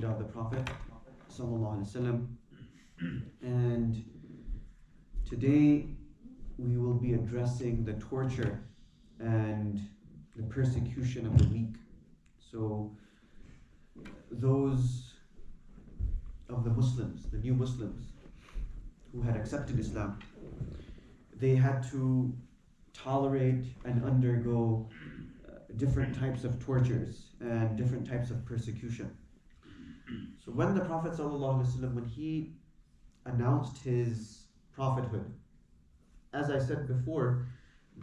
Seerah of the Prophet sallallahu alaihi wasallam. And today we will be addressing the torture and the persecution of the weak. So those of the Muslims, the new Muslims who had accepted Islam, they had to tolerate and undergo different types of tortures and different types of persecution. So when the Prophet ﷺ, when he announced his prophethood, as I said before,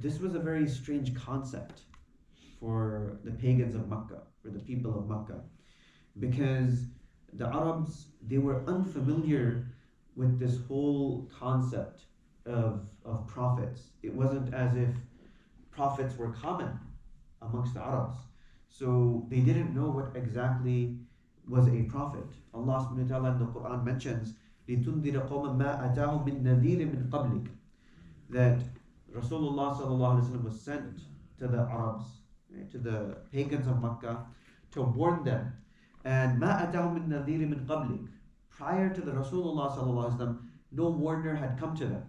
this was a very strange concept for the pagans of Makkah, for the people of Makkah, because the Arabs, they were unfamiliar with this whole concept of prophets. It wasn't as if prophets were common amongst the Arabs. So they didn't know what exactly was a prophet. Allah subhanahu wa ta'ala in the Quran mentions لِتُنذِرَ قَوْمًا مَا أَتَاهُم مِّن نَذِيرٍ مِّن قَبْلِكَ, that Rasulullah sallallahu alaihi wasallam was sent to the Arabs, to the pagans of Makkah, to warn them. And مَا أَتَاهُم مِّن نَذِيرٍ مِّن قَبْلِكَ, prior to the Rasulullah sallallahu alaihi wasallam, no warner had come to them.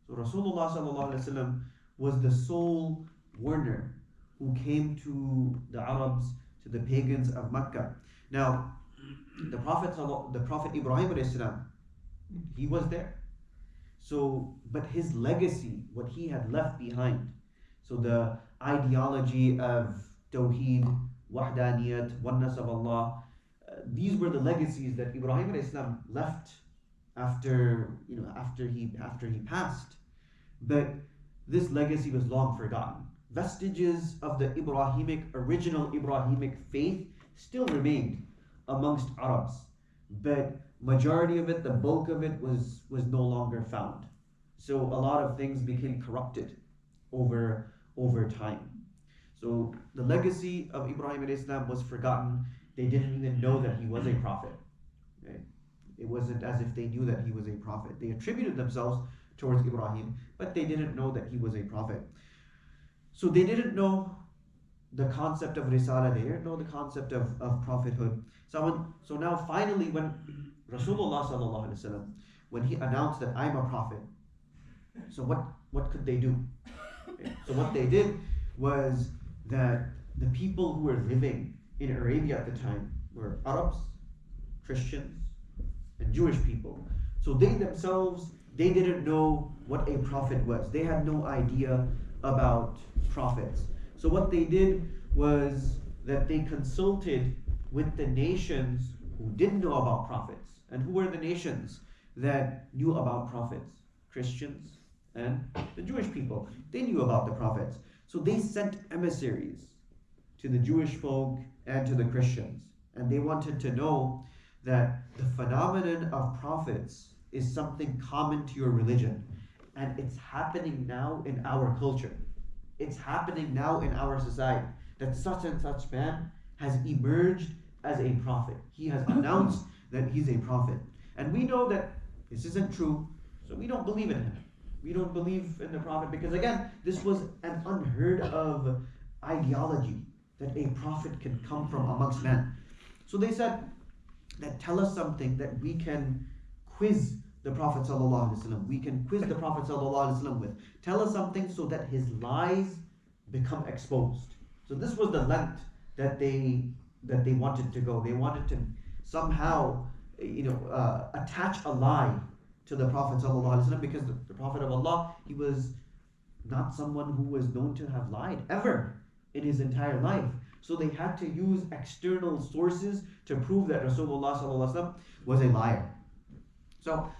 So Rasulullah sallallahu alaihi wasallam was the sole warner who came to the Arabs, to the pagans of Makkah. Now, the Prophet Ibrahim alayhi salam, he was there. So, but his legacy, what he had left behind, so the ideology of Tawheed, Wahdaniyat, oneness of Allah, these were the legacies that Ibrahim alayhi salam left after he passed. But this legacy was long forgotten. Vestiges of the original Abrahamic faith still remained amongst Arabs, but majority of it, the bulk of it was no longer found. So a lot of things became corrupted over time. So the legacy of Ibrahim alayhi salam was forgotten. They didn't even know that he was a prophet. Okay? It wasn't as if they knew that he was a prophet. They attributed themselves towards Ibrahim, but they didn't know that he was a prophet. So they didn't know the concept of Risala, they didn't know the concept of prophethood. So now finally when Rasulullah sallallahu alaihi wasallam, when he announced that I'm a prophet, so what could they do? Okay. So what they did was that the people who were living in Arabia at the time were Arabs, Christians, and Jewish people. So they themselves, they didn't know what a prophet was. They had no idea about prophets. So what they did was that they consulted with the nations who didn't know about prophets. And who were the nations that knew about prophets? Christians and the Jewish people. They knew about the prophets. So they sent emissaries to the Jewish folk and to the Christians. And they wanted to know that the phenomenon of prophets is something common to your religion. And it's happening now in our culture. It's happening now in our society, that such and such man has emerged as a prophet. He has announced that he's a prophet. And we know that this isn't true, so we don't believe in him. We don't believe in the prophet because, again, this was an unheard of ideology that a prophet can come from amongst men. So they said that tell us something that we can quiz the Prophet ﷺ. We can quiz the Prophet ﷺ with. Tell us something so that his lies become exposed. So this was the length that they wanted to go. They wanted to somehow, attach a lie to the Prophet ﷺ because the Prophet of Allah, he was not someone who was known to have lied ever in his entire life. So they had to use external sources to prove that Rasulullah ﷺ was a liar. So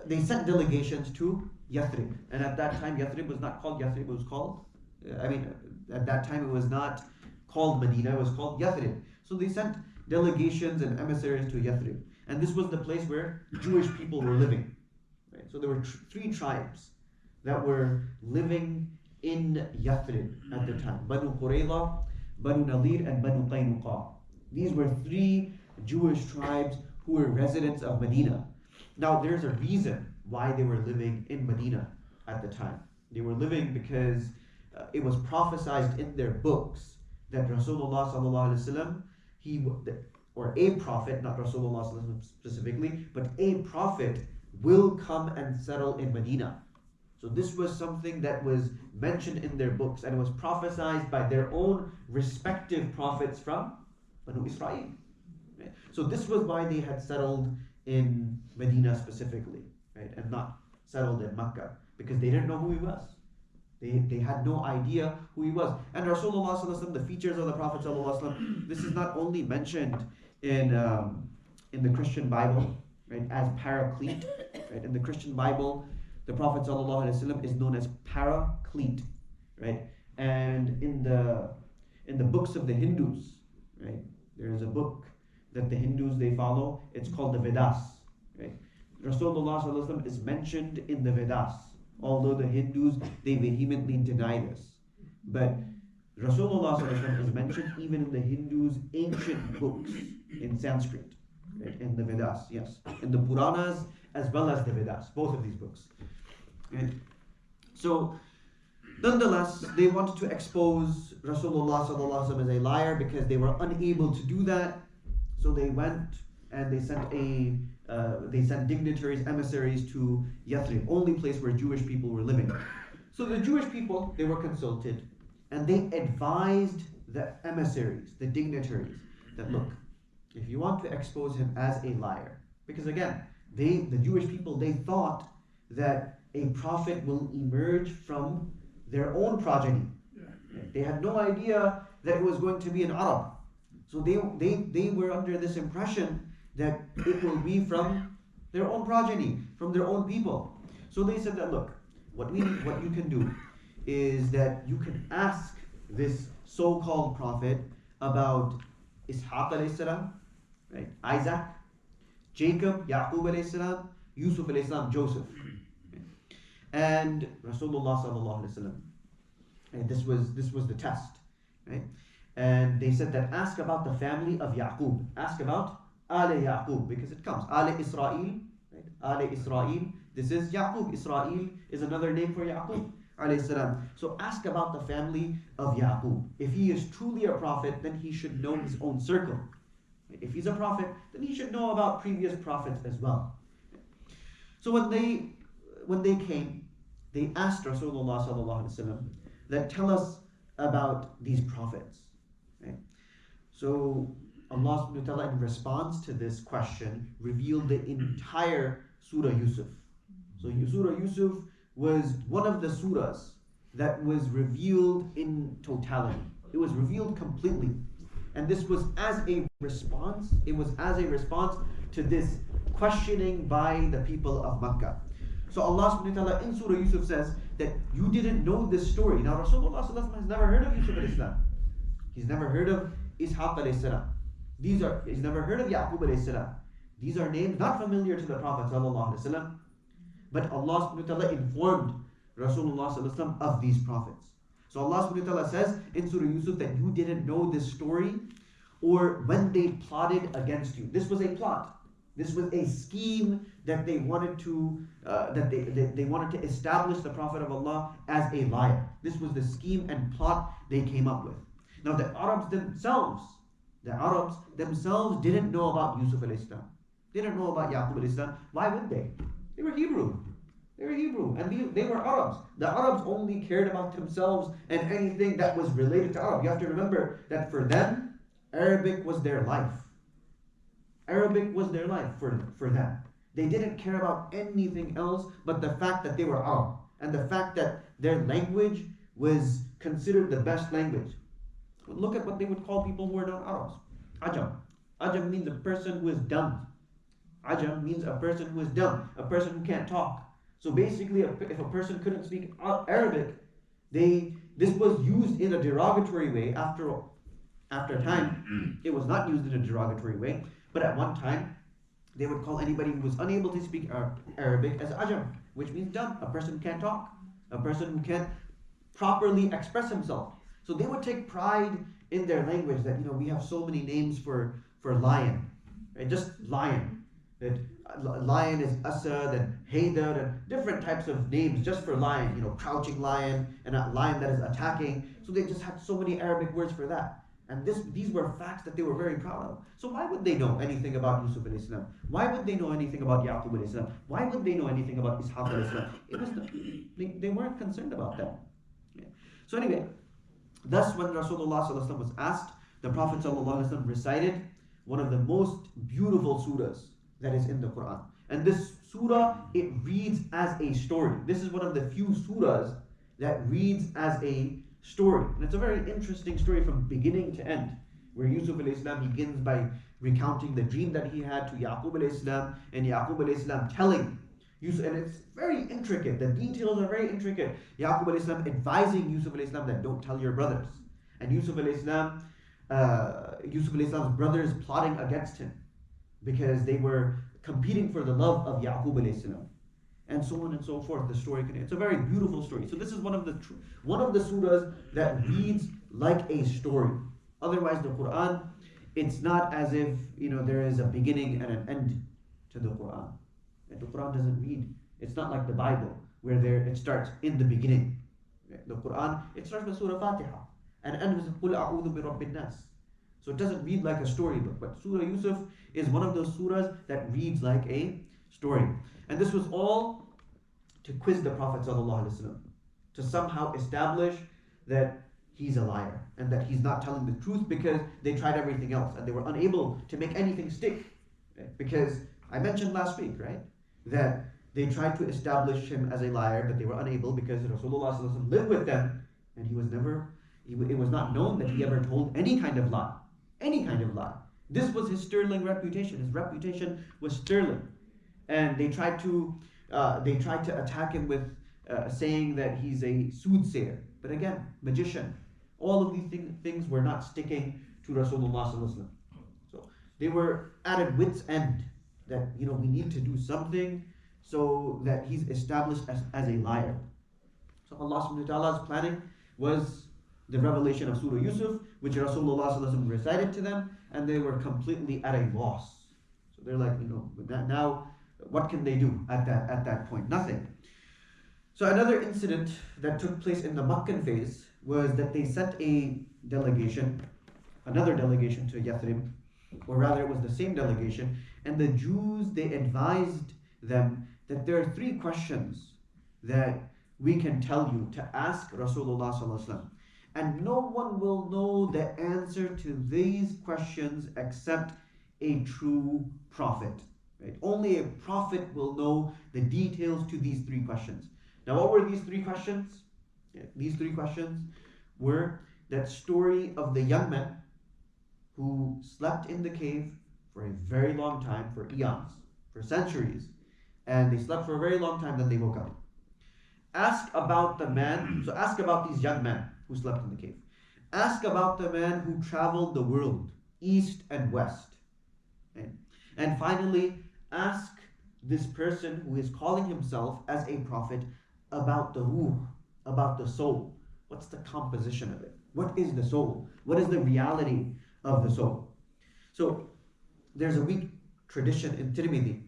they sent delegations to Yathrib, and at that time Yathrib was not called Yathrib, it was called, at that time it was not called Medina, it was called Yathrib. So they sent delegations and emissaries to Yathrib, and this was the place where Jewish people were living. Right? So there were three tribes that were living in Yathrib at the time: Banu Qurayza, Banu Nadir, and Banu Qaynuqa. These were three Jewish tribes who were residents of Medina. Now there's a reason why they were living in Medina at the time. They were living because it was prophesied in their books that Rasulullah sallallahu alaihi wasallam, or a prophet, not Rasulullah sallallahu alaihi wasallam specifically, but a prophet will come and settle in Medina. So this was something that was mentioned in their books and was prophesied by their own respective prophets from Banu Israel. Right? So this was why they had settled in Medina specifically, right, and not settled in Makkah, because they didn't know who he was. They had no idea who he was. And Rasulullah sallallahu alaihi wasallam, the features of the Prophet sallallahu alaihi wasallam, this is not only mentioned in the Christian Bible, right, as Paraclete, right? In the Christian Bible, the Prophet sallallahu alaihi wasallam is known as Paraclete, right? And in the books of the Hindus, right, there is a book that the Hindus they follow. It's called the Vedas, right? Rasulullah sallallahu alaihi wasallam is mentioned in the Vedas, although the Hindus they vehemently deny this. But Rasulullah sallallahu alaihi wasallam is mentioned even in the Hindus' ancient books in Sanskrit, right? In the Vedas, yes, in the Puranas as well as the Vedas, both of these books. Right? So, nonetheless, they wanted to expose Rasulullah sallallahu alaihi wasallam as a liar because they were unable to do that. So they went and they sent dignitaries, emissaries to Yathrib, only place where Jewish people were living. So the Jewish people, they were consulted, and they advised the emissaries, the dignitaries, that look, if you want to expose him as a liar, because again, the Jewish people, they thought that a prophet will emerge from their own progeny. They had no idea that it was going to be an Arab. So they were under this impression that it will be from their own progeny, from their own people. So they said that, look, what you can do is that you can ask this so-called prophet about Ishaq alayhi salam, right? Isaac, Jacob, Yaqub alayhi salam, Yusuf alayhi salam, Joseph, and Rasulullah sallallahu alaihi wasallam. And this was the test, right? And they said that ask about the family of Yaqub, ask about Ale Yaqub, because it comes Ale Israel, right? Ale Israel. This is Yaqub. Israel is another name for Yaqub alayhi salam. So ask about the family of Yaqub. If he is truly a prophet, then he should know his own circle. If he's a prophet, then he should know about previous prophets as well. So when they came, they asked Rasulullah sallallahu alaihi wasallam that tell us about these prophets. Right? So Allah subhanahu wa ta'ala, in response to this question, revealed the entire Surah Yusuf. So Surah Yusuf was one of the surahs that was revealed in totality. It was revealed completely. And this was as a response, to this questioning by the people of Makkah. So Allah subhanahu wa ta'ala in Surah Yusuf says that you didn't know this story. Now Rasulullah sallallahu alaihi wasallam has never heard of Yusuf alayhi salam. He's never heard of Ishaq alayhi salam. He's never heard of Yaqub alayhi salam. These are names not familiar to the Prophet sallallahu alaihi wasallam. But Allah subhanahu wa ta'ala informed Rasulullah sallallahu alaihi wasallam of these prophets. So Allah subhanahu wa ta'ala says in Surah Yusuf that you didn't know this story, or when they plotted against you. This was a plot. This was a scheme that they wanted to they wanted to establish the Prophet of Allah as a liar. This was the scheme and plot they came up with. Now the Arabs themselves didn't know about Yusuf alayhi salam. They didn't know about Yaqub alayhi salam. Why would they? They were Hebrew. And they were Arabs. The Arabs only cared about themselves and anything that was related to Arab. You have to remember that for them, Arabic was their life. Arabic was their life for them. They didn't care about anything else but the fact that they were Arab and the fact that their language was considered the best language. But look at what they would call people who are not Arabs. Ajam. Ajam means a person who is dumb. Ajam means a person who is dumb, a person who can't talk. So basically, if a person couldn't speak Arabic, this was used in a derogatory way. After time, it was not used in a derogatory way. But at one time, they would call anybody who was unable to speak Arabic as Ajam, which means dumb, a person who can't talk, a person who can't properly express himself. So they would take pride in their language that, we have so many names for lion, right? Just lion. That lion is Asad and Haydar and different types of names just for lion, crouching lion and a lion that is attacking. So they just had so many Arabic words for that. And these were facts that they were very proud of. So why would they know anything about Yusuf alayhi salam? Why would they know anything about Yaqub alayhi salam? Why would they know anything about Ishaq alayhi salam? It was they weren't concerned about them. Yeah. So anyway, thus when Rasulullah sallallahu alaihi wasallam was asked, the Prophet sallallahu alaihi wasallam recited one of the most beautiful surahs that is in the Quran. And this surah, it reads as a story. This is one of the few surahs that reads as a story. And it's a very interesting story from beginning to end, where Yusuf alayhi salam begins by recounting the dream that he had to Yaqub alayhi salam, and Yaqub alayhi salam telling Yusuf, and it's very intricate. The details are very intricate. Yaqub alayhi salam advising Yusuf alayhi salam that don't tell your brothers. And Yusuf alayhi salam's brothers plotting against him because they were competing for the love of Yaqub alayhi salam. And so on and so forth. The story it's a very beautiful story. So this is one of the surahs that reads like a story. Otherwise, the Quran, it's not as if there is a beginning and an end to the Quran. And the Quran doesn't read. It's not like the Bible where it starts in the beginning. The Quran, it starts with Surah Fatiha and ends with Qul a'udhu bi rabbin nas. So it doesn't read like a storybook. But Surah Yusuf is one of those surahs that reads like a story. And this was all to quiz the Prophet ﷺ, to somehow establish that he's a liar and that he's not telling the truth, because they tried everything else and they were unable to make anything stick. Right? Because I mentioned last week, right, that they tried to establish him as a liar, but they were unable because Rasulullah ﷺ lived with them, and it was not known that he ever told any kind of lie. Any kind of lie. This was his sterling reputation. His reputation was sterling. And they tried to attack him with saying that he's a soothsayer. But again, magician. All of these things were not sticking to Rasulullah sallallahu alaihi wasallam. So they were at a wit's end that we need to do something so that he's established as a liar. So Allah subhanahu wa ta'ala's planning was the revelation of Surah Yusuf, which Rasulullah sallallahu alaihi wasallam recited to them, and they were completely at a loss. So they're like, now what can they do at that point? Nothing. So another incident that took place in the Meccan phase was that they sent another delegation to Yathrib, or rather it was the same delegation, and the Jews, they advised them that there are 3 questions that we can tell you to ask Rasulullah sallallahu alaihi wasallam, and no one will know the answer to these questions except a true prophet. Right? Only a prophet will know the details to these 3 questions. Now, what were these 3 questions? These 3 questions were that story of the young men who slept in the cave for a very long time, for eons, for centuries, and they slept for a very long time, then they woke up. Ask about these young men who slept in the cave. Ask about the man who traveled the world, east and west. Right? And finally, ask this person who is calling himself as a prophet about the ruh, about the soul. What's the composition of it? What is the soul? What is the reality of the soul? So there's a weak tradition in Tirmidhi,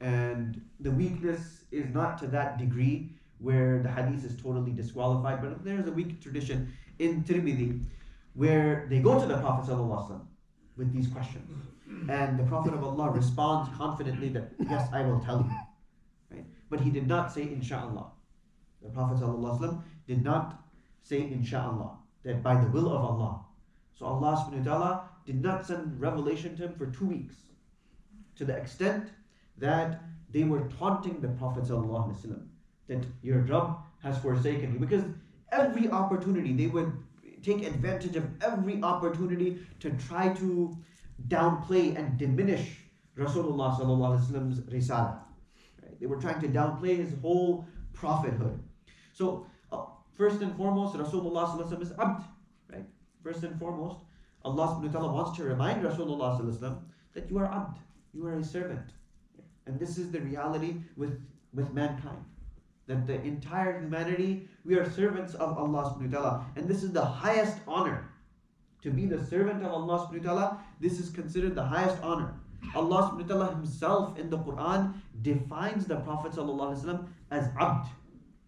and the weakness is not to that degree where the hadith is totally disqualified, but there's a weak tradition in Tirmidhi where they go to the Prophet ﷺ with these questions, and the Prophet of Allah responds confidently that yes, I will tell you, right? But he did not say inshallah. The Prophet ﷺ did not say inshallah, that by the will of Allah. So Allah subhanahu wa ta'ala did not send revelation to him for 2 weeks, to the extent that they were taunting the Prophet ﷺ that your Rabb has forsaken you, because every opportunity, they would take advantage of every opportunity to try to downplay and diminish Rasulullah ﷺ's risalah. Right? They were trying to downplay his whole prophethood. So first and foremost, Rasulullah ﷺ is abd. Right? First and foremost, Allah subhanahu wa ta'ala wants to remind Rasulullah ﷺ that you are abd, you are a servant. And this is the reality with mankind. That the entire humanity, we are servants of Allah subhanahu wa ta'ala. And this is the highest honor. To be the servant of Allah subhanahu wa ta'ala, this is considered the highest honor. Allah subhanahu wa ta'ala himself in the Quran defines the Prophet sallallahu alaihi wasallam as abd,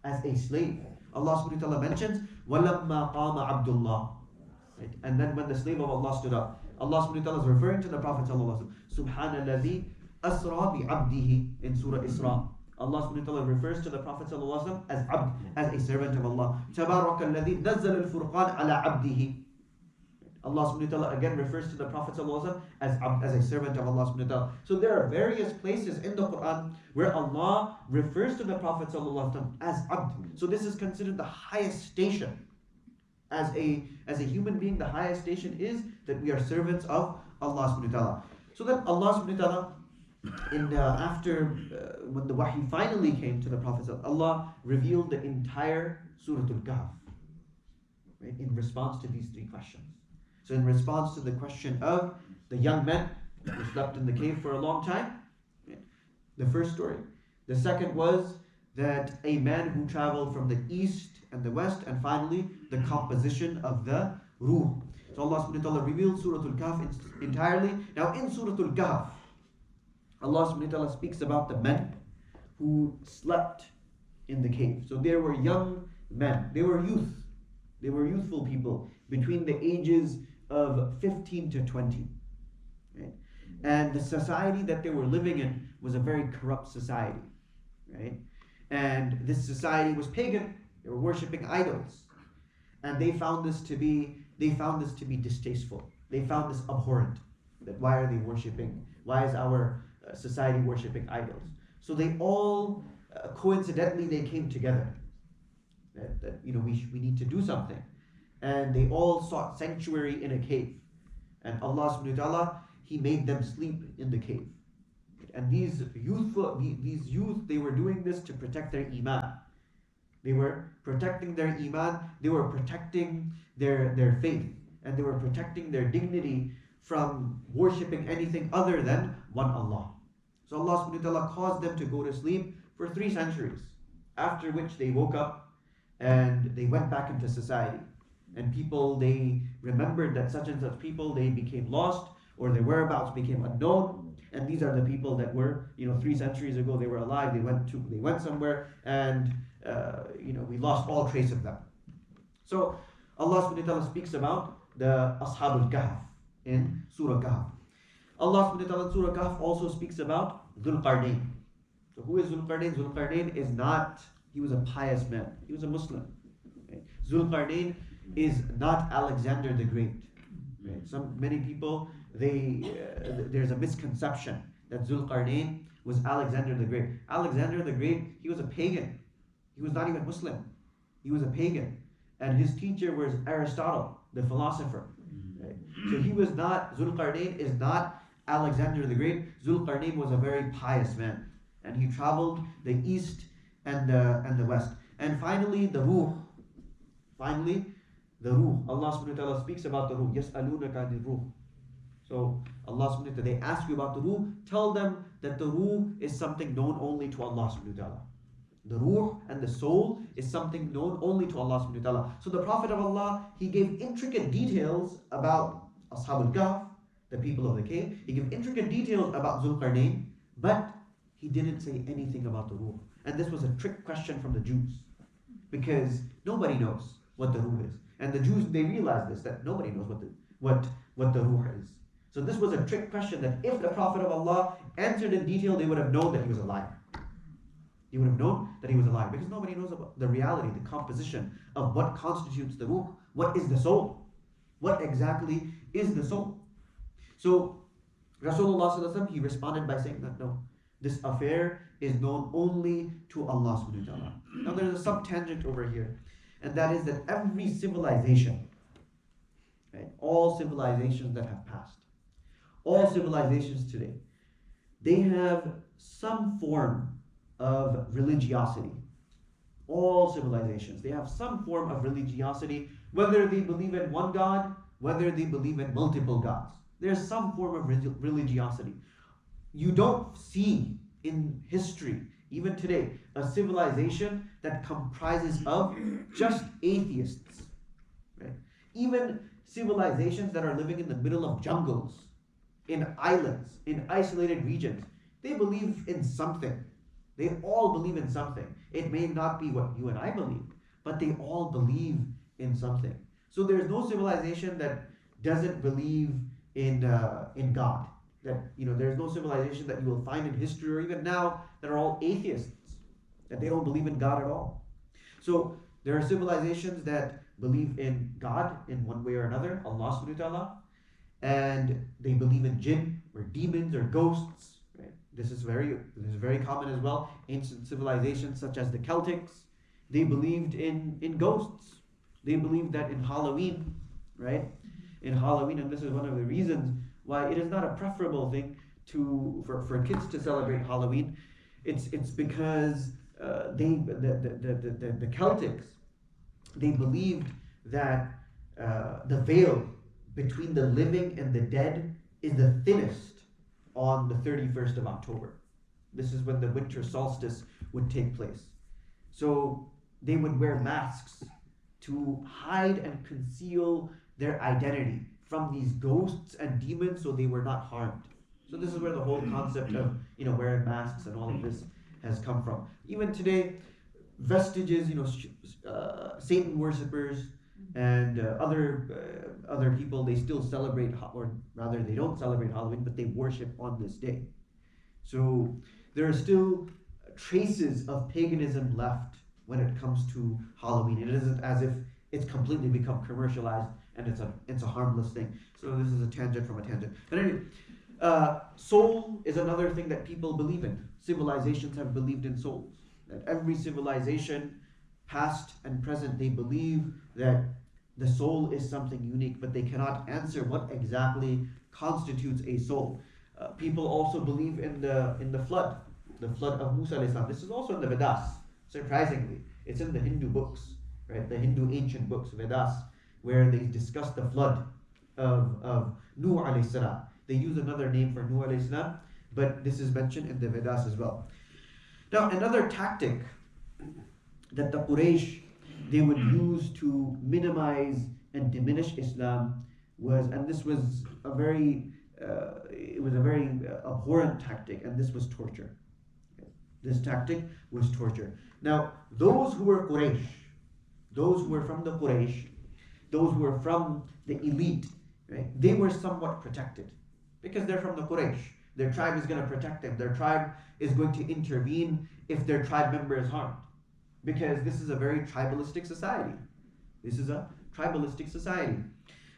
as a slave. Allah subhanahu wa ta'ala mentions, وَلَمَّا قَامَ عَبْدُ اللَّهِ Right? And then when the slave of Allah stood up, Allah subhanahu wa ta'ala is referring to the Prophet sallallahu alaihi wasallam. Subhanalladhi asra bi abdihi in Surah Isra. Allah subhanahu wa ta'ala refers to the Prophet sallallahu alaihi wasallam as abd, as a servant of Allah. Tabarakalladhi nazzala al-furqan ala abdihi. Allah subhanahu wa ta'ala again refers to the Prophet ﷺ as a servant of Allah subhanahu wa ta'ala. So there are various places in the Quran where Allah refers to the Prophet ﷺ as abd. So this is considered the highest station. As a human being, the highest station is that we are servants of Allah subhanahu wa ta'ala. So then Allah subhanahu wa ta'ala, after when the wahi finally came to the Prophet, Allah revealed the entire Surah Al-Kahf, right, in response to these three questions. So in response to the question of the young men who slept in the cave for a long time, the first story. The second was that a man who traveled from the east and the west, and finally the composition of the ruh. So Allah subhanahu wa ta'ala revealed Surah Al-Kahf entirely. Now in Surah Al-Kahf, Allah subhanahu wa ta'ala speaks about the men who slept in the cave. So there were young men, they were youth. They were youthful people between the ages of 15 to 20. Right? And the society that they were living in was a very corrupt society. Right? And this society was pagan. They were worshipping idols. And they found this to be distasteful. They found this abhorrent. That why are they worshipping? Why is our society worshipping idols? So they all coincidentally they came together. That we need to do something. And they all sought sanctuary in a cave. And Allah subhanahu wa ta'ala, He made them sleep in the cave. And these youth, they were doing this to protect their iman. They were protecting their iman, they were protecting their faith, and they were protecting their dignity from worshipping anything other than one Allah. So Allah subhanahu wa ta'ala caused them to go to sleep for 3 centuries, after which they woke up and they went back into society. And people, they remembered that such and such people, they became lost, or their whereabouts became unknown. And these are the people that were, 3 centuries ago, they were alive, they went somewhere, and we lost all trace of them. So Allah subhanahu wa ta'ala speaks about the Ashab al-Kahf in Surah Kahf. Allah subhanahu wa ta'ala in Surah Kahf also speaks about Dhul Qarnayn. So who is Dhul Qarnayn? Dhul Qarnayn is not, he was a pious man, he was a Muslim. Okay? Dhul Qarnayn is not Alexander the Great. Right? Many people, there's a misconception that Zulqarnain was Alexander the Great. Alexander the Great, he was a pagan. He was not even Muslim. He was a pagan. And his teacher was Aristotle, the philosopher. Right? So Zulqarnain is not Alexander the Great. Zulqarnain was a very pious man. And he traveled the east and the west. And finally, the ruh. The ruh. Allah subhanahu wa ta'ala speaks about the ruh. يَسْأَلُونَكَ عَنِ الرُّوحِ. So Allah subhanahu wa ta'ala, they ask you about the ruh. Tell them that the ruh is something known only to Allah subhanahu wa ta'ala. The ruh and the soul is something known only to Allah subhanahu wa ta'ala. So the Prophet of Allah, he gave intricate details about Ashab al-Kahf, the people of the cave. He gave intricate details about Zulqarnain, but he didn't say anything about the ruh. And this was a trick question from the Jews, because nobody knows what the ruh is. And the Jews, they realized this, that nobody knows what the ruh is. So this was a trick question that if the Prophet of Allah answered in detail, they would have known that he was a liar. He would have known that he was a liar, because nobody knows about the reality, the composition of what constitutes the ruh. What is the soul? What exactly is the soul? So Rasulullah sallallahu alaihi wasallam, he responded by saying that no, this affair is known only to Allah subhanahu wa ta'ala. Now there's a sub-tangent over here, and that is that every civilization, right, all civilizations that have passed, all civilizations today, they have some form of religiosity. All civilizations, they have some form of religiosity, whether they believe in one God, whether they believe in multiple gods. There's some form of religiosity. You don't see in history, even today, a civilization that comprises of just atheists. Right? Even civilizations that are living in the middle of jungles, in islands, in isolated regions, they believe in something. They all believe in something. It may not be what you and I believe, but they all believe in something. So there's no civilization that doesn't believe in God. That there's no civilization that you will find in history or even now that are all atheists, that they don't believe in God at all. So there are civilizations that believe in God in one way or another, Allah subhanahu wa ta'ala, and they believe in jinn or demons or ghosts. Right? This is very common as well. Ancient civilizations such as the Celtics, they believed in ghosts. They believed that in Halloween, right? In Halloween, and this is one of the reasons why it is not a preferable thing for kids to celebrate Halloween. It's because the Celtics, they believed that the veil between the living and the dead is the thinnest on the 31st of October. This is when the winter solstice would take place. So they would wear masks to hide and conceal their identity from these ghosts and demons, so they were not harmed. So this is where the whole concept of wearing masks and all of this has come from. Even today, vestiges, Satan worshippers and other people, they still celebrate, or rather they don't celebrate Halloween, but they worship on this day. So there are still traces of paganism left when it comes to Halloween. It isn't as if it's completely become commercialized and it's a harmless thing. So this is a tangent from a tangent. But anyway, soul is another thing that people believe in. Civilizations have believed in souls. That every civilization, past and present, they believe that the soul is something unique, but they cannot answer what exactly constitutes a soul. People also believe in the flood of Musa alayhi salam. This is also in the Vedas. Surprisingly, it's in the Hindu books, right? The Hindu ancient books, Vedas, where they discuss the flood of Nuh alayhi salam. They use another name for Nuh alayhi salam, but this is mentioned in the Vedas as well. Now, another tactic that the Quraysh, they would use to minimize and diminish Islam was, and this was a very abhorrent tactic, and this was torture. This tactic was torture. Now, those who were Quraysh, those who were from the Quraysh, those who were from the elite, right, they were somewhat protected because they're from the Quraysh. Their tribe is going to protect them. Their tribe is going to intervene if their tribe member is harmed, because this is a very tribalistic society. This is a tribalistic society.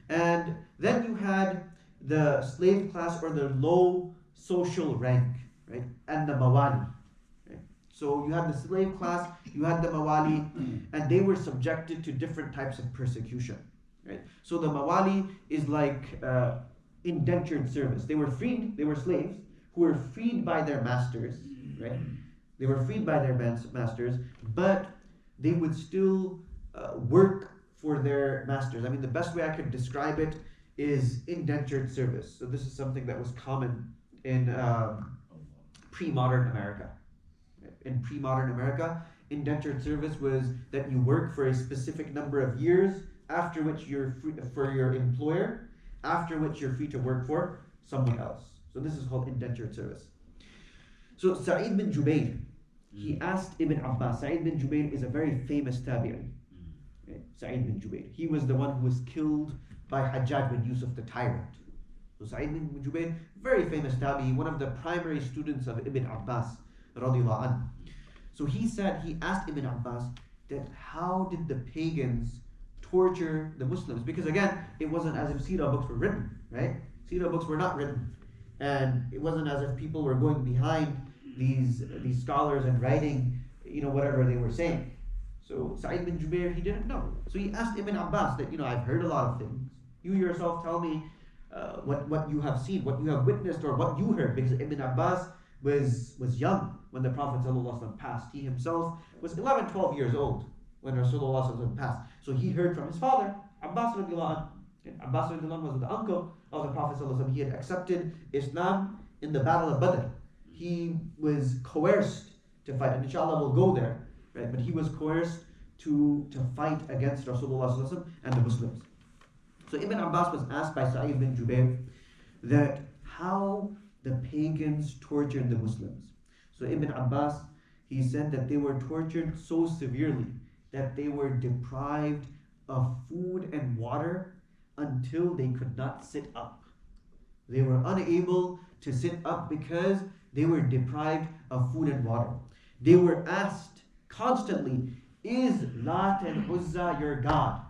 And then you had the slave class, or the low social rank, right, and the mawali. Right? So you had the slave class, you had the mawali, and they were subjected to different types of persecution. Right? So the mawali is like indentured service. They were freed, they were slaves who were freed by their masters, right? They were freed by their masters, but they would still work for their masters. I mean, the best way I could describe it is indentured service. So this is something that was common in pre-modern America. In pre-modern America, indentured service was that you work for a specific number of years, after which you're free for your employer, after which you're free to work for someone else. So this is called indentured service. So Sa'id bin Jubayr, he asked Ibn Abbas. Sa'id bin Jubayr is a very famous tabi'i. Right? Sa'id bin Jubayr. He was the one who was killed by Hajjaj bin Yusuf the tyrant. So Sa'id bin Jubayr, very famous tabi'i, one of the primary students of Ibn Abbas radiallahu anhu. So he asked Ibn Abbas that how did the pagans torture the Muslims? Because again, it wasn't as if Seerah books were written, right? Seerah books were not written. And it wasn't as if people were going behind these scholars and writing, whatever they were saying. So Sa'id bin Jubayr, he didn't know. So he asked Ibn Abbas that, I've heard a lot of things. You yourself tell me what you have seen, what you have witnessed, or what you heard. Because Ibn Abbas was young when the Prophet ﷺ passed. He himself was 11, 12 years old when Rasulullah ﷺ passed. So he heard from his father, Abbas radiallahu anhu. Abbas radiallahu anhu was the uncle of the Prophet ﷺ. He had accepted Islam in the Battle of Badr. He was coerced to fight, and inshallah we'll go there, right? But he was coerced to fight against Rasulullah ﷺ and the Muslims. So Ibn Abbas was asked by Sa'id bin Jubayr that how the pagans tortured the Muslims. So Ibn Abbas, he said that they were tortured so severely that they were deprived of food and water until they could not sit up. They were unable to sit up because they were deprived of food and water. They were asked constantly, is Lat and Uzza your God?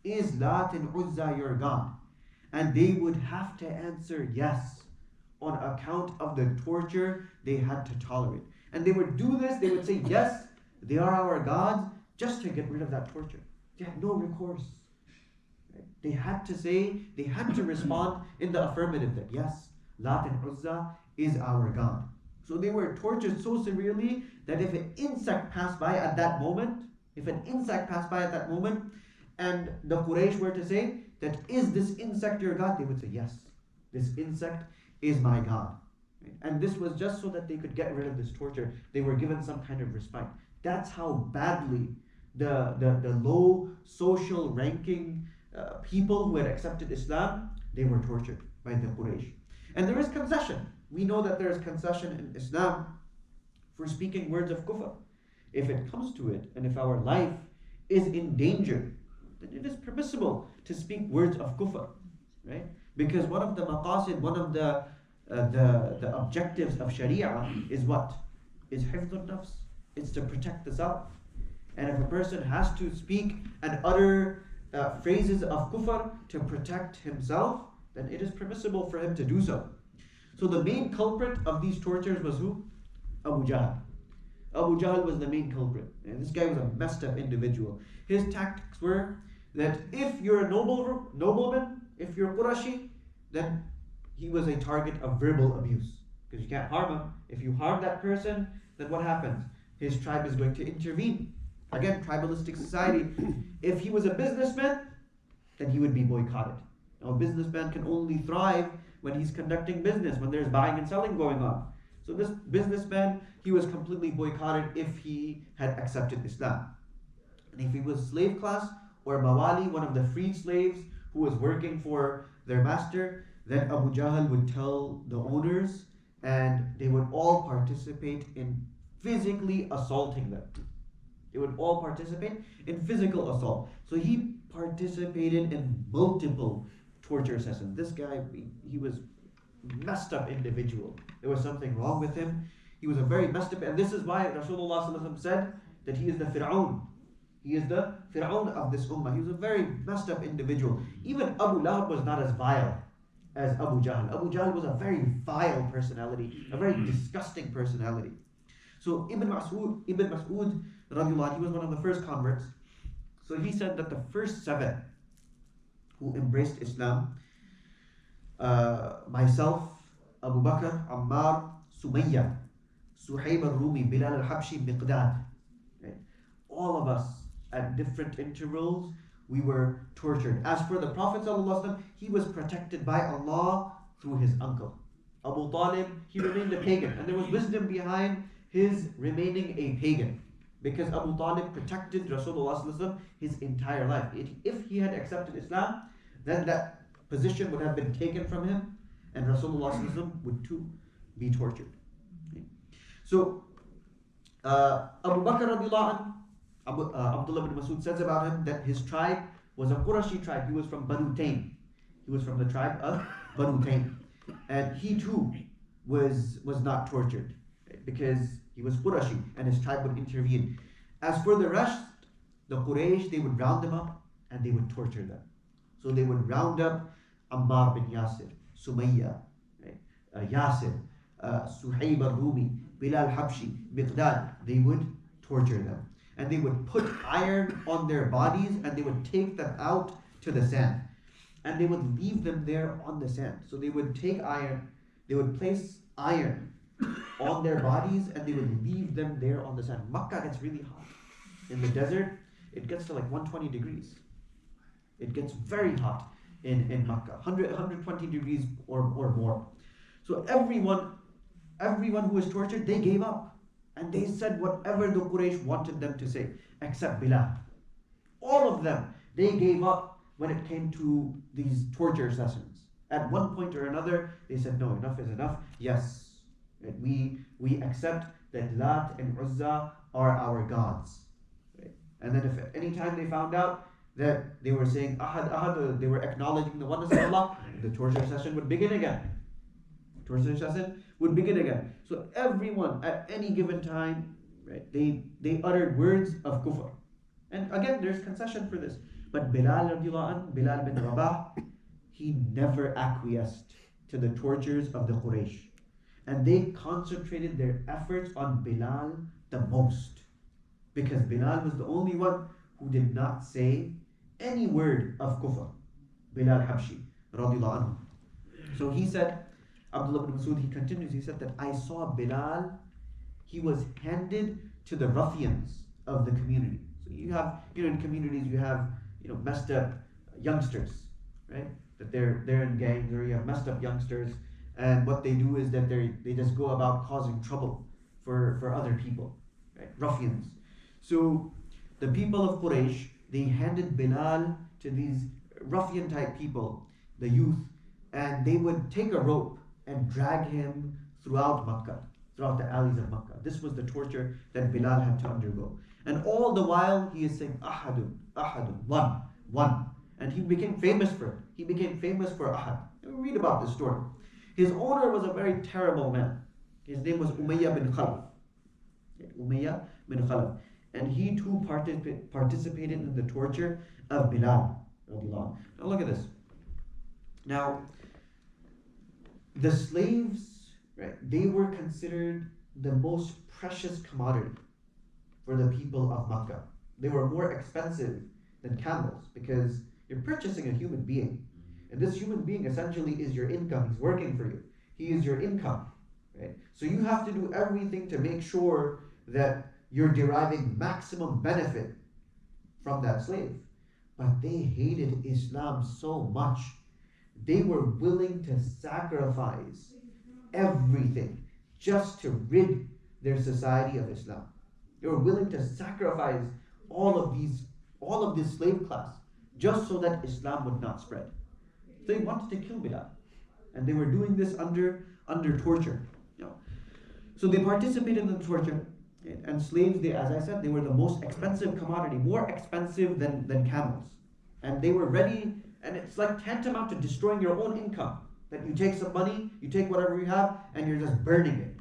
Is Lat and Uzza your God? And they would have to answer yes on account of the torture they had to tolerate. And they would do this, they would say, yes, they are our gods, just to get rid of that torture. They had no recourse. They had to say, they had to respond in the affirmative that yes, Lat and Uzza is our God. So they were tortured so severely that if an insect passed by at that moment, and the Quraysh were to say that is this insect your God, they would say yes, this insect is my God. And this was just so that they could get rid of this torture. They were given some kind of respite. That's how badly the low social ranking people who had accepted Islam, they were tortured by the Quraysh. And there is concession. We know that there is concession in Islam for speaking words of kufr. If it comes to it, and if our life is in danger, then it is permissible to speak words of kufr, right? Because one of the maqasid, one of the objectives of Sharia is what? Is hifdhun nafs. It's to protect the self. And if a person has to speak and utter phrases of kufr to protect himself, then it is permissible for him to do so. So the main culprit of these tortures was who? Abu Jahl. Abu Jahl was the main culprit. And this guy was a messed up individual. His tactics were that if you're a nobleman, if you're Qurashi, then he was a target of verbal abuse. Because you can't harm him. If you harm that person, then what happens? His tribe is going to intervene. Again, tribalistic society. If he was a businessman, then he would be boycotted. Now, a businessman can only thrive when he's conducting business, when there's buying and selling going on. So this businessman, he was completely boycotted if he had accepted Islam. And if he was slave class or Mawali, one of the freed slaves who was working for their master, then Abu Jahl would tell the owners and they would all participate in physically assaulting them. They would all participate in physical assault. So he participated in multiple torture sessions. This guy, he was messed up individual. There was something wrong with him. He was a very messed up, and this is why Rasulullah said that he is the Fir'aun. He is the Fir'aun of this ummah. He was a very messed up individual. Even Abu Lahab was not as vile as Abu Jahl. Abu Jahl was a very vile personality, a very disgusting personality. So Ibn Mas'ud radiallahu, he was one of the first converts. So he said that the first 7 who embraced Islam, myself, Abu Bakr, Ammar, Sumayya, Suhaib al-Rumi, Bilal al-Habshi, Miqdad, right? All of us at different intervals, we were tortured. As for the Prophet ﷺ, he was protected by Allah through his uncle. Abu Talib, he remained a pagan. And there was wisdom behind his remaining a pagan. Because Abu Talib protected Rasulullah ﷺ his entire life. If he had accepted Islam, then that position would have been taken from him, and Rasulullah ﷺ would too be tortured. Okay. So, Abu Bakr radiallahu anhu, Abdullah bin Masud says about him that his tribe was a Qurashi tribe. He was from Banu Taym. He was from the tribe of Banu Taym. And he too was not tortured, right? Because he was Qurashi and his tribe would intervene. As for the rest, the Quraysh, they would round them up and they would torture them. So they would round up Ammar bin Yasir, Sumayya, right? Yasir, Suhaib al-Rumi, Bilal Habshi, Miqdad. They would torture them. And they would put iron on their bodies and they would take them out to the sand. And they would leave them there on the sand. So they would take iron, they would place iron on their bodies and they would leave them there on the sand. Makkah gets really hot. In the desert, it gets to like 120 degrees. It gets very hot in Makkah, 120 degrees or more. So everyone who was tortured, they gave up. And they said whatever the Quraysh wanted them to say, except Bilal. All of them, they gave up when it came to these torture sessions. At one point or another, they said, no, enough is enough. Yes, we accept that Lat and Uzza are our gods. And then if at any time they found out that they were saying Ahad, Ahad, they were acknowledging the oneness of Allah, the torture session would begin again. Torture session would begin again. So everyone at any given time, right, they uttered words of kufr. And again, there's concession for this. But Bilal radiallahu anh, Bilal bin Rabah, he never acquiesced to the tortures of the Quraysh. And they concentrated their efforts on Bilal the most. Because Bilal was the only one who did not say any word of kufr. Bilal Habshi radiallahu anhu. So he said, Abdullah ibn Masud, he continues, he said that I saw Bilal, he was handed to the ruffians of the community. So you have, in communities you have, messed up youngsters, right? That they're in gangs, or you have messed up youngsters, and what they do is that they just go about causing trouble for other people, right? Ruffians. So the people of Quraysh, they handed Bilal to these ruffian type people, the youth, and they would take a rope and drag him throughout Makkah, throughout the alleys of Makkah. This was the torture that Bilal had to undergo. And all the while he is saying, Ahadun, Ahadun, one. And he became famous for it. He became famous for Ahad. And we read about this story. His owner was a very terrible man. His name was Umayyah bin Khalaf. Umayyah bin Khalaf. And he too participated in the torture of Bilal. Now look at this. Now, the slaves, right, they were considered the most precious commodity for the people of Makkah. They were more expensive than camels because you're purchasing a human being. And this human being essentially is your income. He's working for you. He is your income, right? So you have to do everything to make sure that you're deriving maximum benefit from that slave. But they hated Islam so much. They were willing to sacrifice everything just to rid their society of Islam. They were willing to sacrifice all of this slave class just so that Islam would not spread. They wanted to kill Bilal, and they were doing this under torture. So they participated in the torture, and slaves, as I said, they were the most expensive commodity, more expensive than camels, and they were ready. And it's like tantamount to destroying your own income. That you take some money, you take whatever you have, and you're just burning it.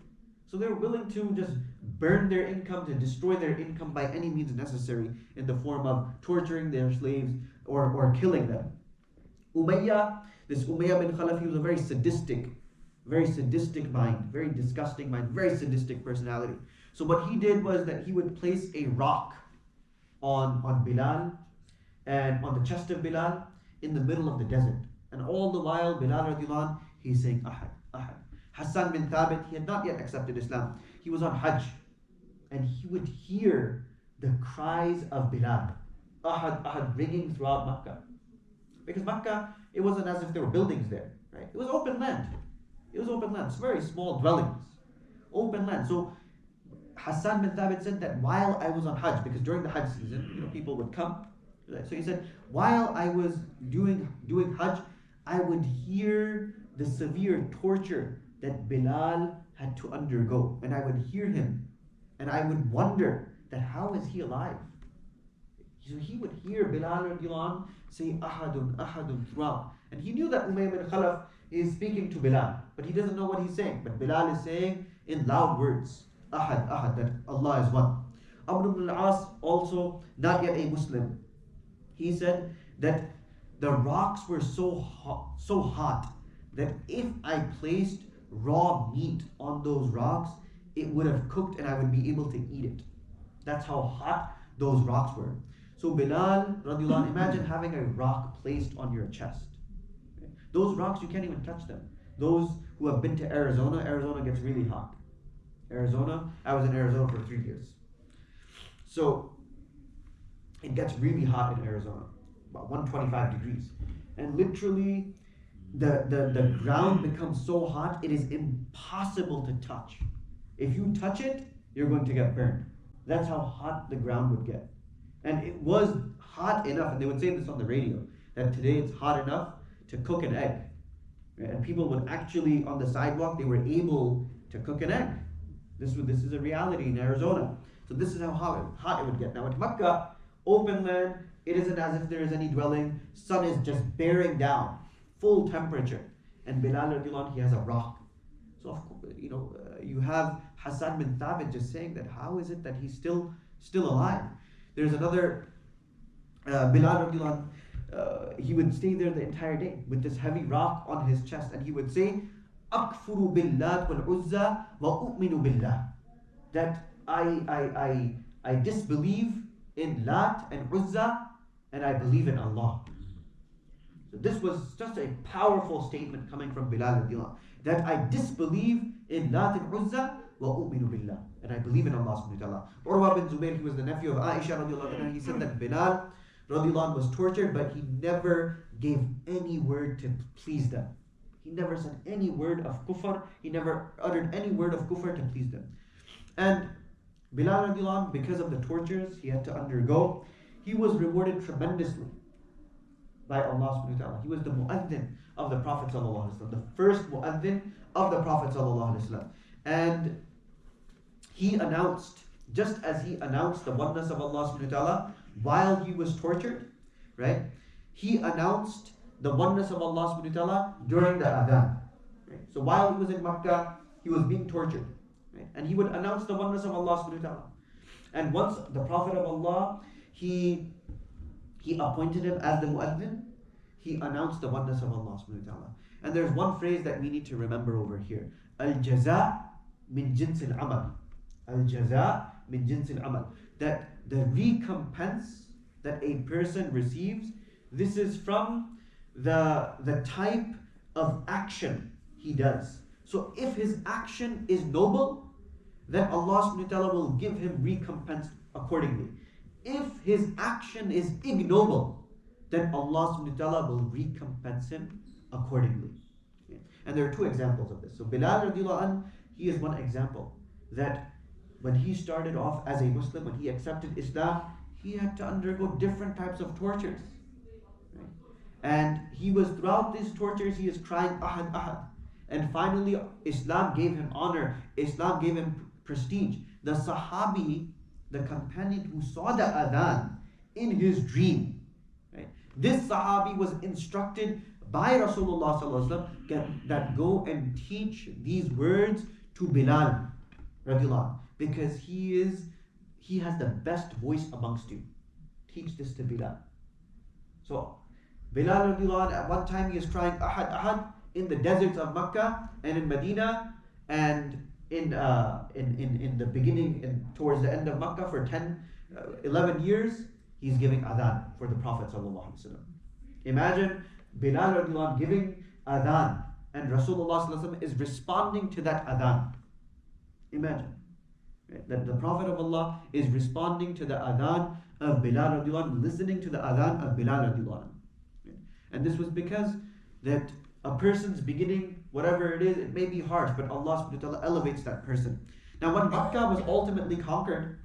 So they were willing to just burn their income, to destroy their income by any means necessary in the form of torturing their slaves or killing them. This Umayyah bin Khalaf, he was a very sadistic mind, very disgusting mind, very sadistic personality. So what he did was that he would place a rock on Bilal and on the chest of Bilal in the middle of the desert. And all the while, Bilal radiallahu anh, he's saying, Ahad, Ahad. Hassan bin Thabit, he had not yet accepted Islam. He was on Hajj. And he would hear the cries of Bilal, Ahad, Ahad, ringing throughout Makkah. Because Makkah, it wasn't as if there were buildings there, right? It was open land. It was open land. It's very small dwellings. Open land. So Hassan bin Thabit said that while I was on Hajj, because during the Hajj season, people would come. So he said, while I was doing Hajj, I would hear the severe torture that Bilal had to undergo. And I would hear him. And I would wonder that how is he alive? So he would hear Bilal radiallahu anh say Ahadun, Ahadun throughout. And he knew that Umayyah bin Khalaf is speaking to Bilal. But he doesn't know what he's saying. But Bilal is saying in loud words, Ahad, Ahad, that Allah is one. Amr ibn al-As, also not yet a Muslim, he said that the rocks were so hot that if I placed raw meat on those rocks, it would have cooked and I would be able to eat it. That's how hot those rocks were. So Bilal, radiallahu anh, imagine having a rock placed on your chest. Okay? Those rocks, you can't even touch them. Those who have been to Arizona, Arizona gets really hot. Arizona, I was in Arizona for 3 years. So it gets really hot in Arizona, about 125 degrees. And literally, the ground becomes so hot, it is impossible to touch. If you touch it, you're going to get burned. That's how hot the ground would get. And it was hot enough, and they would say this on the radio, that today it's hot enough to cook an egg. Right? And people would actually, on the sidewalk, they were able to cook an egg. This is a reality in Arizona. So this is how hot it would get. Now in Makkah, open land, It isn't as if there is any dwelling. Sun is just bearing down, full temperature. And Bilal radiallahu anh, he has a rock. So of course, you have Hassan bin Thabit just saying that how is it that he's still alive? There's another Bilal radiallahu anh, he would stay there the entire day with this heavy rock on his chest, and he would say, "Akfuru billat wal uzza wa u'minu billah." That I disbelieve in Lat and Uzza, and I believe in Allah. So this was just a powerful statement coming from Bilal radiallahu anh, that I disbelieve in Lat and Uzza wa u'minu billah, and I believe in Allah subhanahu wa ta'ala. Urwa bin Zubayr, he was the nephew of Aisha radiallahu anha, he said that Bilal radiallahu anh was tortured, but he never gave any word to please them. He never said any word of kufr, he never uttered any word of kufr to please them. And Bilal radiallahu anh, because of the tortures he had to undergo, he was rewarded tremendously by Allah subhanahu wa ta'ala. He was the mu'adhin of the Prophet sallallahu alaihi wasallam, the first mu'adhin of the Prophet sallallahu alaihi wasallam. And he announced, just as he announced the oneness of Allah subhanahu wa ta'ala while he was tortured, right? He announced the oneness of Allah subhanahu wa ta'ala during the adhan. Right? So while he was in Makkah, he was being tortured. Right? And he would announce the oneness of Allah subhanahu wa ta'ala. And once the Prophet of Allah, he appointed him as the mu'adhin, he announced the oneness of Allah subhanahu wa ta'ala. And there's one phrase that we need to remember over here. Al-jaza min jinsil amal. Al-jaza min jinsil amal. That the recompense that a person receives, this is from the type of action he does. So if his action is noble, then Allah subhanahu wa ta'ala will give him recompense accordingly. If his action is ignoble, then Allah subhanahu wa ta'ala will recompense him accordingly. Okay. And there are two examples of this. So Bilal radiallahu anh, he is one example, that when he started off as a Muslim, when he accepted Islam, he had to undergo different types of tortures. Right? And he was, throughout these tortures, he is crying, Ahad, Ahad. And finally, Islam gave him honor. Islam gave him prestige. The Sahabi, the companion who saw the adhan in his dream, right? This Sahabi was instructed by Rasulullah sallallahu alaihi wasallam that go and teach these words to Bilal radiallahu anh, because he has the best voice amongst you. Teach this to Bilal. So Bilal radiallahu anh, at one time he is crying Ahad, Ahad in the deserts of Makkah and in Medina, and in the beginning, towards the end of Makkah for 11 years, he's giving adhan for the Prophet sallallahu alaihi wasallam. Imagine Bilal radiallahu anh giving adhan, and Rasulullah sallallahu alaihi wasallam is responding to that adhan. Imagine, right? That the Prophet of Allah is responding to the adhan of Bilal radiallahu anh, listening to the adhan of Bilal radiallahu anh. Right? And this was because that a person's beginning, whatever it is, it may be harsh, but Allah subhanahu wa ta'ala elevates that person. Now when Makkah was ultimately conquered,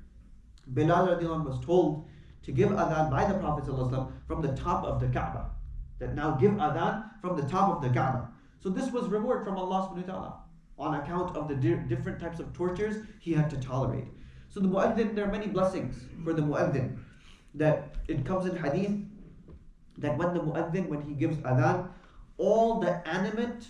Bilal radiallahu anh was told to give adhan by the Prophet sallallahu alaihi wasallam from the top of the Kaaba. That now give adhan from the top of the Kaaba. So this was reward from Allah subhanahu wa ta'ala on account of the different types of tortures he had to tolerate. So the mu'adhin, there are many blessings for the mu'adhin. That it comes in hadith that when the mu'adhin, when he gives adhan, all the animate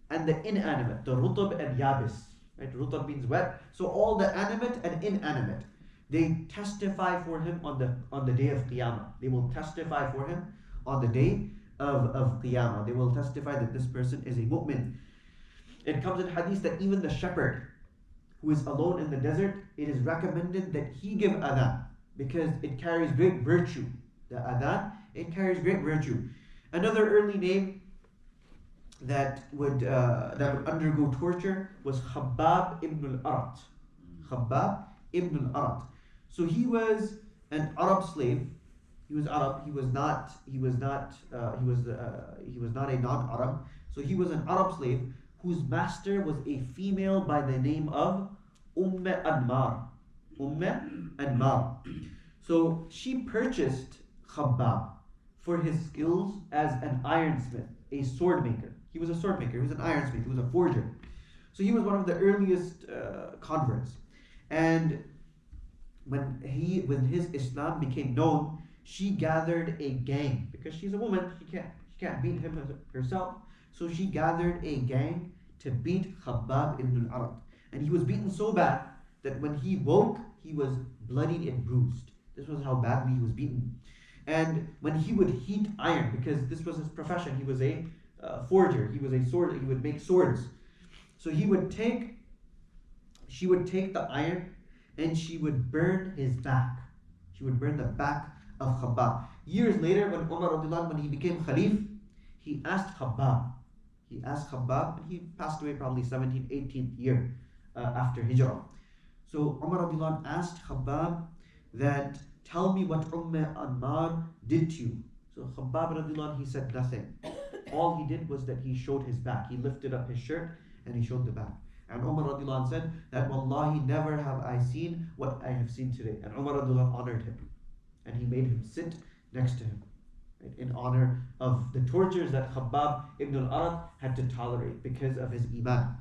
and the inanimate, the rutab and yabis, right? Rutab means wet. So all the animate and inanimate, they testify for him on the day of Qiyamah. They will testify for him on the day of Qiyamah. They will testify that this person is a mu'min. It comes in hadith that even the shepherd who is alone in the desert, it is recommended that he give adhan because it carries great virtue. The adhan, it carries great virtue. Another early name that would undergo torture was Khabbab ibn al-Arat. Khabbab ibn al-Arat. So he was an Arab slave. He was Arab. He was not a non-Arab. So he was an Arab slave whose master was a female by the name of Anmar. Anmar. So she purchased Khabbab for his skills as an ironsmith, a sword maker. He was a sword maker, he was an ironsmith, he was a forger. So he was one of the earliest converts. And when his Islam became known, she gathered a gang, because she's a woman, she can't beat him herself. So she gathered a gang to beat Khabbab ibn al-Arat. And he was beaten so bad that when he woke, he was bloodied and bruised. This was how badly he was beaten. And when he would heat iron, because this was his profession, he was a forger, he was a sword, he would make swords. So she would take the iron and she would burn his back. She would burn the back of Khabbab. Years later, when Umar radiallahu anh, when he became Khalif, he asked Khabbab, and he passed away probably 17th, 18th year after Hijrah. So Umar radiallahu anh asked Khabbab that, tell me what Ammar did to you. So Khabbab radiallahu anh, he said nothing. All he did was that he showed his back. He lifted up his shirt and he showed the back. And Umar radiallahu anh said that, Wallahi, never have I seen what I have seen today. And Umar radiallahu anh honored him. And he made him sit next to him, right, in honor of the tortures that Khabbab ibn al-Arat had to tolerate because of his iman.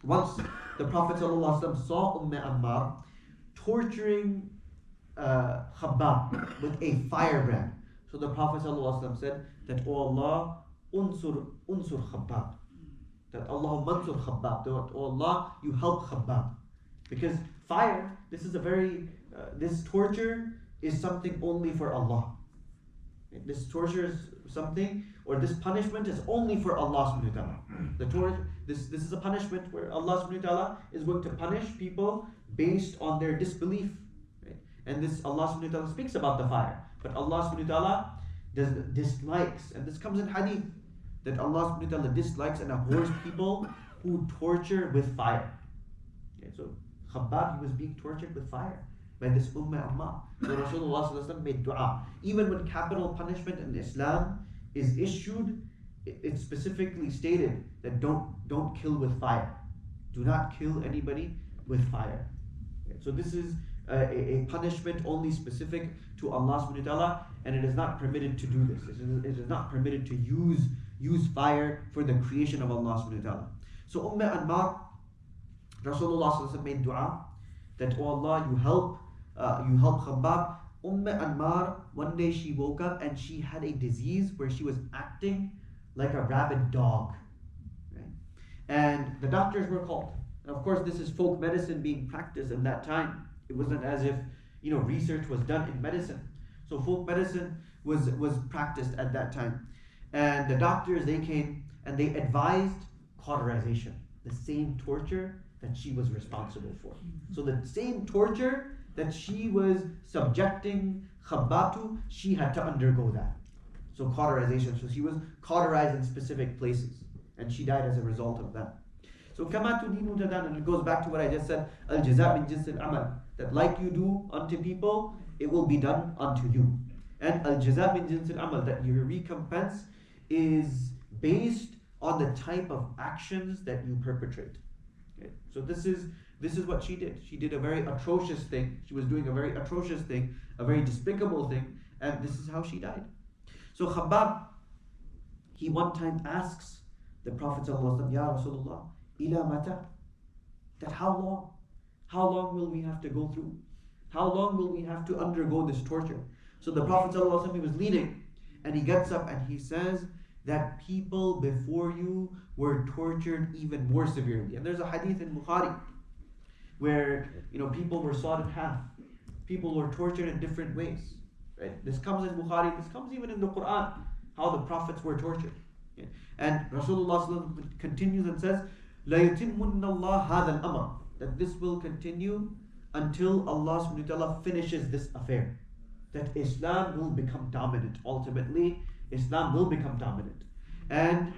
Once the Prophet ﷺ saw Ammar torturing Khabbab with a firebrand. So the Prophet ﷺ said that, O Allah, unsur Khabbab. That Allah mansur Khabbab. That, O Allah, you help Khabbab. Because fire, this is a very, this torture is something only for Allah. This torture is something, or this punishment is only for Allah subhanahu wa ta'ala. This is a punishment where Allah subhanahu wa ta'ala is going to punish people based on their disbelief. Right? And this Allah subhanahu wa ta'ala speaks about the fire. But Allah subhanahu wa ta'ala dislikes, and this comes in hadith, that Allah subhanahu wa ta'ala dislikes and abhors people who torture with fire. Okay, so Khabbab, he was being tortured with fire by this Ammar. So Rasulullah made dua. Even when capital punishment in Islam is issued, it's specifically stated that don't kill with fire. Do not kill anybody with fire. Okay, so this is a punishment only specific to Allah subhanahu wa ta'ala, and it is not permitted to do this. It is not permitted to use fire for the creation of Allah subhanahu wa ta'ala. So Ammar, Rasulullah made dua that, oh Allah, you help Khabbab. Ammar, one day she woke up and she had a disease where she was acting like a rabid dog. Right? And the doctors were called. And of course, this is folk medicine being practiced in that time. It wasn't as if research was done in medicine. So folk medicine was practiced at that time. And the doctors, they came and they advised cauterization, the same torture that she was responsible for. So the same torture that she was subjecting Khabbab to, she had to undergo that. So cauterization. So she was cauterized in specific places, and she died as a result of that. So kama tudinu tadan, and it goes back to what I just said, al jaza min jins al amal, that like you do unto people, it will be done unto you. And al jaza min jins al amal, that your recompense is based on the type of actions that you perpetrate. Okay? So this is what she did. She did a very atrocious thing. She was doing a very atrocious thing, a very despicable thing, and this is how she died. So Khabbab, he one time asks the Prophet ﷺ, Ya Rasulullah, ila mata? That how long? How long will we have to go through? How long will we have to undergo this torture? So the Prophet ﷺ, he was leaning, and he gets up and he says that people before you were tortured even more severely. And there's a hadith in Bukhari where people were sawed in half. People were tortured in different ways. Right? This comes in Bukhari, this comes even in the Quran, how the prophets were tortured. Okay? And Rasulullah continues and says, La yutimmunna Allah hadha al-amr, that this will continue until Allah subhanahu wa ta'ala finishes this affair. That Islam will become dominant. Ultimately, Islam will become dominant. And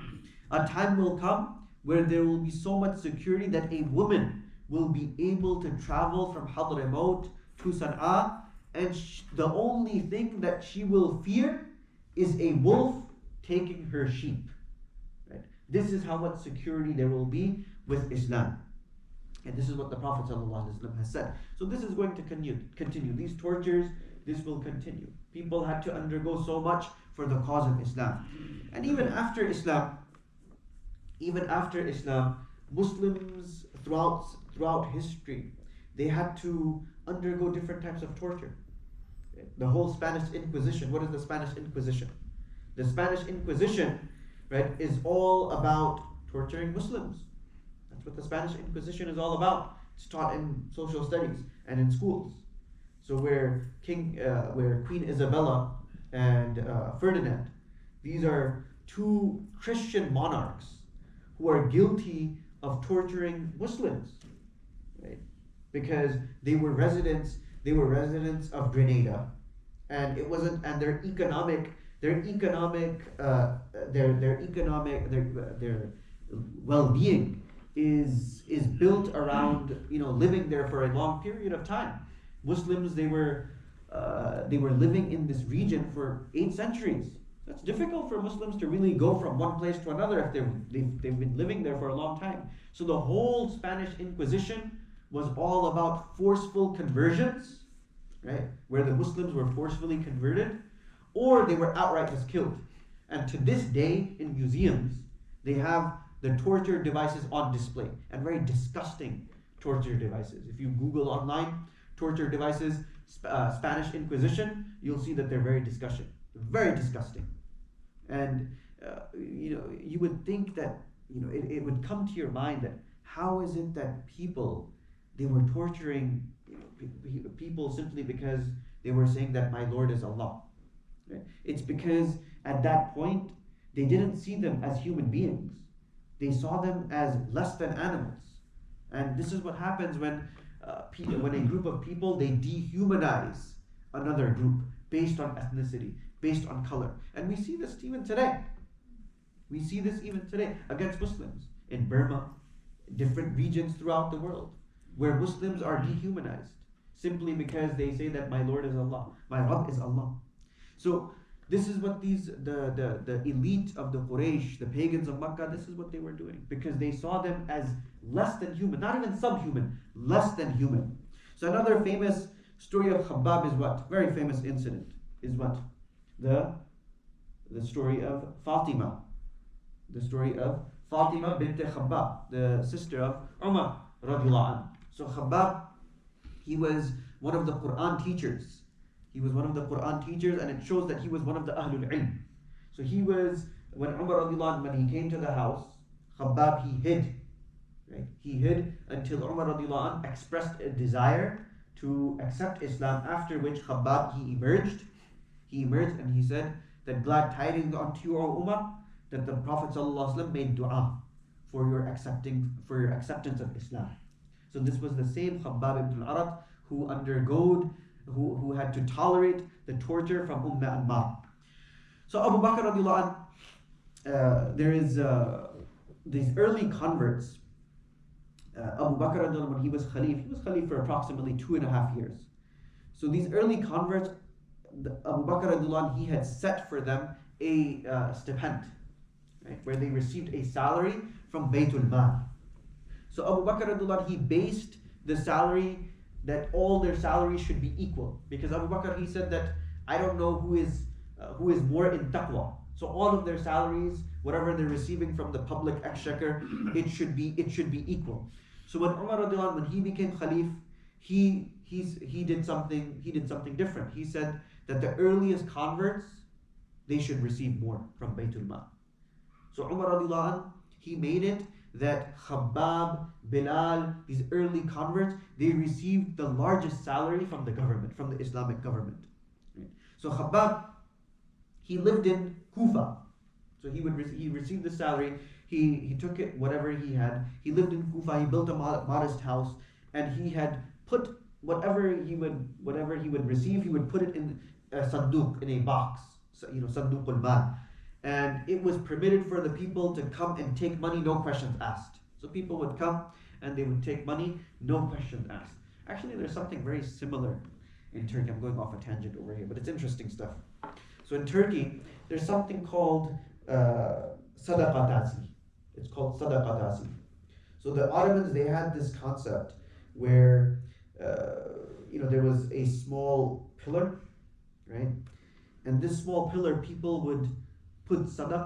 a time will come where there will be so much security that a woman will be able to travel from Hadramaut to Sana'a, and the only thing that she will fear is a wolf taking her sheep. Right? This is how much security there will be with Islam. And this is what the Prophet ﷺ has said. So this is going to continue. These tortures, this will continue. People had to undergo so much for the cause of Islam. And even after Islam, Muslims throughout history, they had to undergo different types of torture. The whole Spanish Inquisition. What is the Spanish Inquisition? The Spanish Inquisition, right, is all about torturing Muslims. That's what the Spanish Inquisition is all about. It's taught in social studies and in schools. So where Queen Isabella and Ferdinand, these are two Christian monarchs who are guilty of torturing Muslims, right? Because they were residents of Grenada, and it wasn't, and their well-being is built around living there for a long period of time. Muslims, they were living in this region for 8 centuries. That's difficult for Muslims to really go from one place to another if they've been living there for a long time. So the whole Spanish Inquisition was all about forceful conversions, right? Where the Muslims were forcefully converted, or they were outright just killed. And to this day, in museums, they have the torture devices on display, and very disgusting torture devices. If you Google online torture devices, Spanish Inquisition, you'll see that they're very disgusting. And you would think that it would come to your mind that how is it that they were torturing people simply because they were saying that my Lord is Allah. Right? It's because at that point they didn't see them as human beings. They saw them as less than animals. And this is what happens when a group of people, they dehumanize another group based on ethnicity, based on color. And we see this even today. Against Muslims in Burma, different regions throughout the world, where Muslims are dehumanized simply because they say that my Lord is Allah, my Rabb is Allah. So this is what the elite of the Quraysh, the pagans of Makkah, this is what they were doing, because they saw them as less than human, not even subhuman, less than human. So another famous story of Khabbab is what? Very famous incident is what? The story of Fatima. The story of Fatima bint Khabbab, the sister of Umar radiallahu anhu. So Khabbab, he was one of the Quran teachers. And it shows that he was one of the Ahlul Ilm. So he was, when Umar radiallahu anhu, when he came to the house, Khabbab, he hid. Right? He hid until Umar radiallahu anhu expressed a desire to accept Islam, after which Khabbab, he emerged and he said that glad tidings unto you, O Umar, that the Prophet ﷺ made dua for your acceptance of Islam. So this was the same Khabbab ibn al-Arat who had to tolerate the torture from Anmar. So Abu Bakr radiallahu anh, there is these early converts. Abu Bakr radiallahu anh, when he was Khalif for approximately 2.5 years. So these early converts, Abu Bakr radiallahu anh, he had set for them a stipend, right, where they received a salary from Baytul Mal. So Abu Bakr radiallahu anh, he based the salary that all their salaries should be equal, because Abu Bakr, he said that I don't know who is more in taqwa. So all of their salaries, whatever they're receiving from the public exchequer, it should be equal. So when Umar radiallahu anh, when he became Khalif, he did something different. He said that the earliest converts, they should receive more from Baytul Mal. So Umar radiallahu anh, he made it that Khabbab, Bilal, these early converts, they received the largest salary from the government, from the Islamic government. Right? So Khabbab, he lived in Kufa. So he received the salary, he took it, whatever he had. He lived in Kufa, he built a modest house, and he had put whatever he would receive, he would put it in a sanduq, in a box, sanduq al-mal. And it was permitted for the people to come and take money, no questions asked. So people would come and they would take money, no questions asked. Actually, there's something very similar in Turkey. I'm going off a tangent over here, but it's interesting stuff. So in Turkey, there's something called sadaqatasi. It's called sadaqatasi. So the Ottomans, they had this concept where there was a small pillar, right? And this small pillar, people would put sadaqah